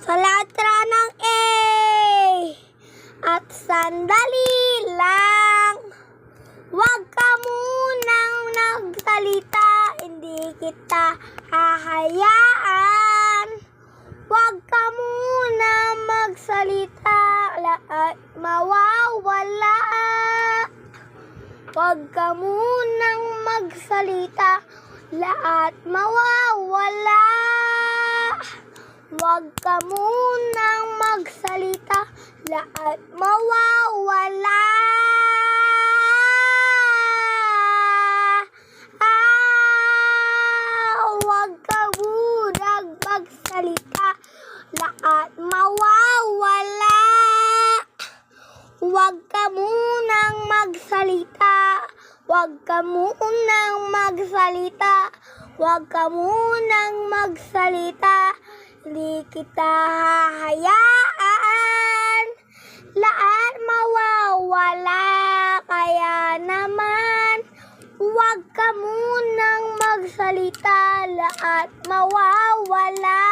Sa letra ng A. At sandali lang, wag ka munang nagsalita, hindi kita hahayaan. Wag ka muna magsalita, lahat mawawala. Wag ka munang magsalita, lahat mawawala. Wag ka munang magsalita, lahat mawawala. Wag ka munang magsalita, lahat mawawala. Wag ka munang magsalita, wag ka munang magsalita, wag ka munang magsalita, hindi kita hahayaan. Lahat mawawala, kaya naman wag ka munang magsalita, lahat mawawala.